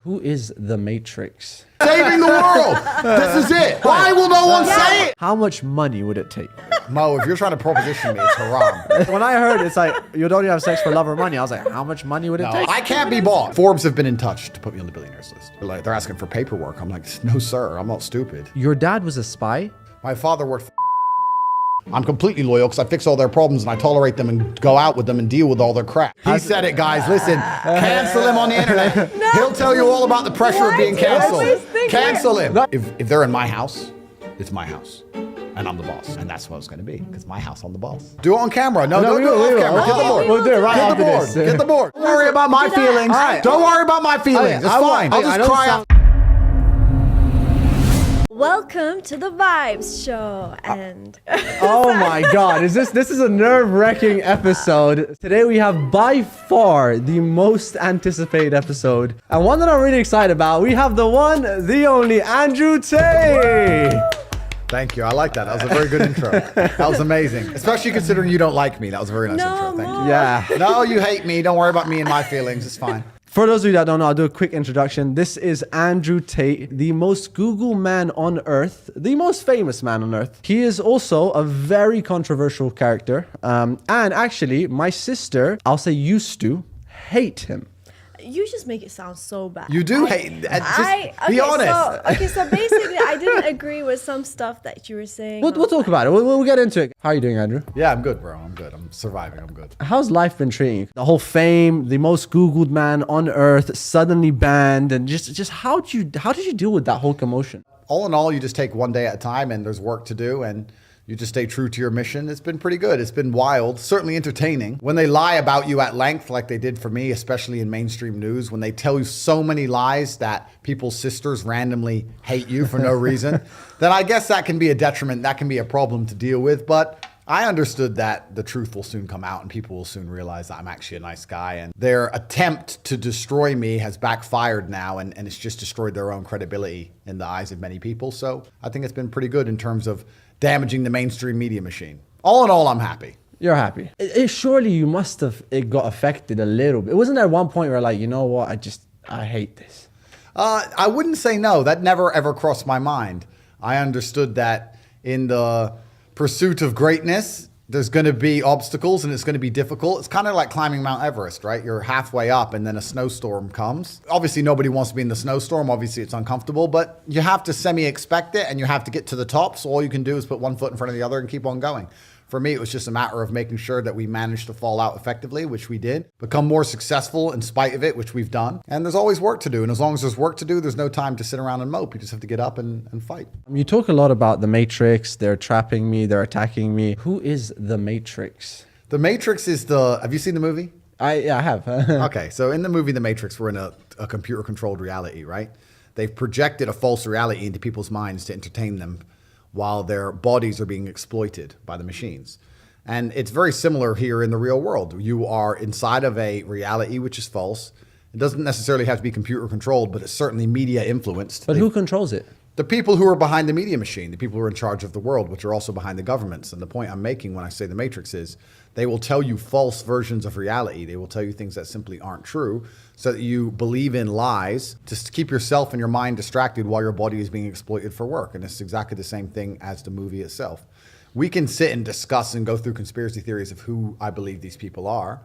Who is the Matrix? Saving the world. This is it. Why will no one say it? How much money would it take? Mo, if you're trying to proposition me, it's haram. When I heard it's like, you'd only have sex for love or money, I was like, how much money would it take? I can't be bought. Forbes have been in touch to put me on the billionaires list. They're asking for paperwork. I'm like, no, sir. I'm not stupid. Your dad was a spy? My father worked for I'm completely loyal because I fix all their problems and I tolerate them and go out with them and deal with all their crap. He said it, guys. Listen, cancel him on the internet. No. He'll tell you all about the pressure of being canceled. Cancel him. If they're in my house, it's my house. And I'm the boss. And that's what it's going to be because my house, I'm the boss. Do it on camera. No, don't do it off camera. Get the board. We'll do it right after this. Get the board. Don't worry about my feelings. Don't worry about my feelings. It's fine. I'll just cry out. Welcome to the Vibes Show, and oh my God, this is a nerve-wracking episode. Today we have by far the most anticipated episode, and one that I'm really excited about. We have the one, the only 앤드류테이트. Thank you. I like that. That was a very good intro. That was amazing. Especially considering you don't like me. That was a very nice intro. Thank you. Yeah. No, you hate me. Don't worry about me and my feelings. It's fine. For those of you that don't know, I'll do a quick introduction. This is 앤드류테이트, the most Google man on earth, the most famous man on earth. He is also a very controversial character. And actually, my sister, I'll say used to, hate him. you just make it sound so bad. You do hate. Be honest. So basically, I didn't agree with some stuff that you were saying. We'll talk about it. We'll get into it. How are you doing, Andrew? Yeah, I'm good, bro. I'm good. I'm surviving. I'm good. How's life been treating you? The whole fame, the most Googled man on earth, suddenly banned, and just how did you deal with that whole commotion? All in all, you just take one day at a time, and there's work to do, and you just stay true to your mission. It's been pretty good. It's been wild, certainly entertaining. When they lie about you at length, like they did for me, especially in mainstream news, when they tell you so many lies that people's sisters randomly hate you for no reason, then I guess that can be a detriment. That can be a problem to deal with. But I understood that the truth will soon come out and people will soon realize that I'm actually a nice guy. And their attempt to destroy me has backfired now, and it's just destroyed their own credibility in the eyes of many people. So I think it's been pretty good in terms of damaging the mainstream media machine. All in all, I'm happy. You're happy. Surely you must have got affected a little bit. Wasn't there one point where like, you know what, I hate this? I wouldn't say no. That never ever crossed my mind. I understood that in the pursuit of greatness, there's going to be obstacles and it's going to be difficult. It's kind of like climbing Mount Everest, right? You're halfway up and then a snowstorm comes. Obviously, nobody wants to be in the snowstorm. Obviously, it's uncomfortable, but you have to semi-expect it and you have to get to the top. So all you can do is put one foot in front of the other and keep on going. For me, it was just a matter of making sure that we managed to fall out effectively, which we did, become more successful in spite of it, which we've done. And there's always work to do. And as long as there's work to do, there's no time to sit around and mope. You just have to get up and fight. You talk a lot about the Matrix. They're trapping me. They're attacking me. Who is the Matrix? The Matrix is have you seen the movie? I have. Okay, so in the movie The Matrix, we're in a computer-controlled reality, right? They've projected a false reality into people's minds to entertain them while their bodies are being exploited by the machines. And it's very similar here in the real world. You are inside of a reality which is false. It doesn't necessarily have to be computer controlled, but it's certainly media influenced. But who controls it? The people who are behind the media machine, the people who are in charge of the world, which are also behind the governments. And the point I'm making when I say the Matrix is they will tell you false versions of reality. They will tell you things that simply aren't true so that you believe in lies just to keep yourself and your mind distracted while your body is being exploited for work. And it's exactly the same thing as the movie itself. We can sit and discuss and go through conspiracy theories of who I believe these people are.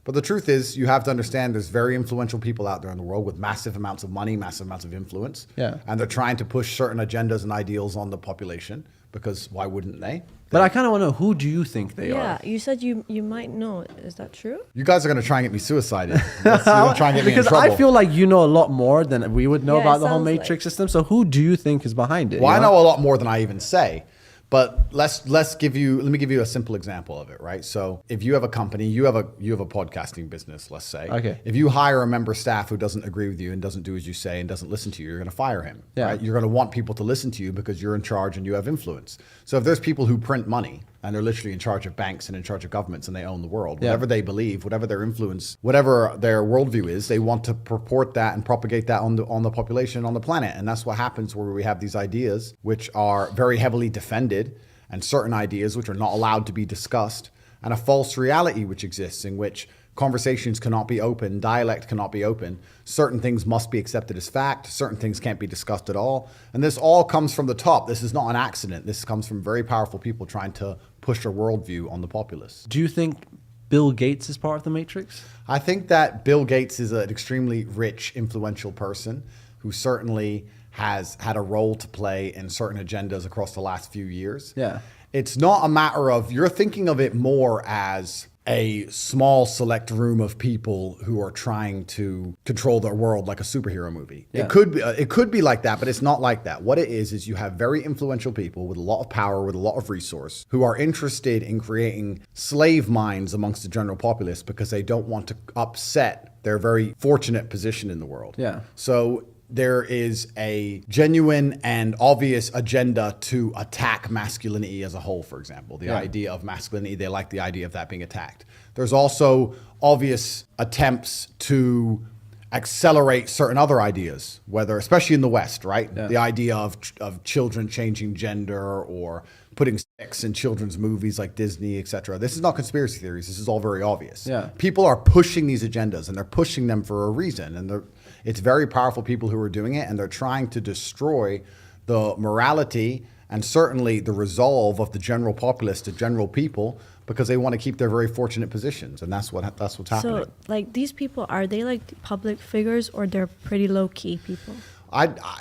But the truth is, you have to understand there's very influential people out there in the world with massive amounts of money, massive amounts of influence. Yeah. And they're trying to push certain agendas and ideals on the population because why wouldn't they? But I kind of want to know, who do you think they are? Yeah, you said you might know. Is that true? You guys are going to try and get me suicided. You're going to try and get me in trouble. Because I feel like you know a lot more than we would know Yeah, about the whole sounds Matrix system. So who do you think is behind it? Well, I know a lot more than I even say. But let me give you a simple example of it, right? So if you have a company, you have a podcasting business, let's say. Okay. If you hire a member of staff who doesn't agree with you and doesn't do as you say and doesn't listen to you, you're going to fire him. Yeah. Right? You're going to want people to listen to you because you're in charge and you have influence. So if there's people who print money and they're literally in charge of banks and in charge of governments and they own the world, whatever they believe, whatever their influence, whatever their worldview is, they want to purport that and propagate that on the population, on the planet. And that's what happens where we have these ideas which are very heavily defended, and certain ideas which are not allowed to be discussed, and a false reality which exists in which conversations cannot be open, dialect cannot be open. Certain things must be accepted as fact. Certain things can't be discussed at all. And this all comes from the top. This is not an accident. This comes from very powerful people trying to push a worldview on the populace. Do you think Bill Gates is part of the Matrix? I think that Bill Gates is an extremely rich, influential person who certainly has had a role to play in certain agendas across the last few years. Yeah. It's not a matter of, you're thinking of it more as a small select room of people who are trying to control their world like a superhero movie. Yeah. It could be like that, but it's not like that. What it is you have very influential people with a lot of power, with a lot of resource, who are interested in creating slave minds amongst the general populace because they don't want to upset their very fortunate position in the world. Yeah. So there is a genuine and obvious agenda to attack masculinity as a whole, for example. The idea of masculinity, they like the idea of that being attacked. There's also obvious attempts to accelerate certain other ideas, whether, especially in the West, right? Yeah. The idea of children changing gender or putting sex in children's movies like Disney, etc. This is not conspiracy theories. This is all very obvious. Yeah. People are pushing these agendas, and they're pushing them for a reason. And it's very powerful people who are doing it, and they're trying to destroy the morality and certainly the resolve of the general populace, the general people, because they want to keep their very fortunate positions, and that's what's happening. So, like, these people, are they like public figures, or they're pretty low key people?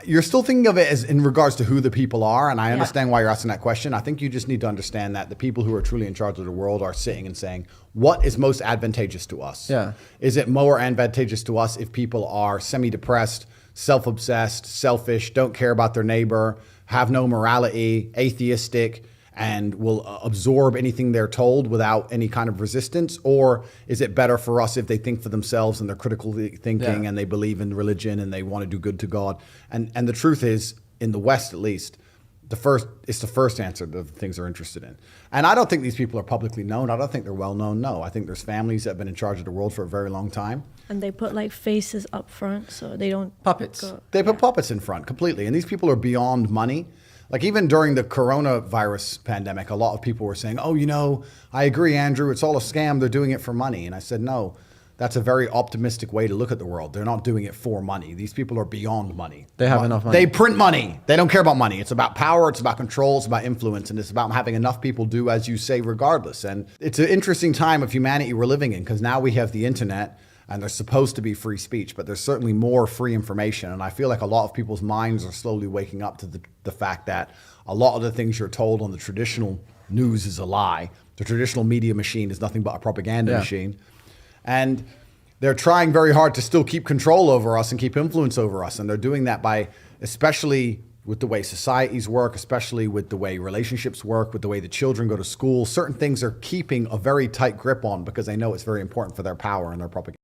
You're still thinking of it as in regards to who the people are, and I understand why you're asking that question. I think you just need to understand that the people who are truly in charge of the world are sitting and saying, what is most advantageous to us? Yeah. Is it more advantageous to us if people are semi-depressed, self-obsessed, selfish, don't care about their neighbor, have no morality, atheistic, and will absorb anything they're told without any kind of resistance? Or is it better for us if they think for themselves and they're critically thinking and they believe in religion and they want to do good to God? And the truth is, in the West at least, it's the first answer to the things they're interested in. And I don't think these people are publicly known. I don't think they're well known, no. I think there's families that have been in charge of the world for a very long time. And they put like faces up front so they don't Puppets. They put puppets in front completely. And these people are beyond money. Like even during the coronavirus pandemic, a lot of people were saying, oh, I agree, Andrew, it's all a scam. They're doing it for money. And I said, no, that's a very optimistic way to look at the world. They're not doing it for money. These people are beyond money. They have enough money. They print money. They don't care about money. It's about power. It's about control. It's about influence. And it's about having enough people do as you say regardless. And it's an interesting time of humanity we're living in, because now we have the internet. And there's supposed to be free speech, but there's certainly more free information. And I feel like a lot of people's minds are slowly waking up to the fact that a lot of the things you're told on the traditional news is a lie. The traditional media machine is nothing but a propaganda machine. And they're trying very hard to still keep control over us and keep influence over us. And they're doing that by, especially with the way societies work, especially with the way relationships work, with the way the children go to school, certain things they're keeping a very tight grip on because they know it's very important for their power and their propaganda.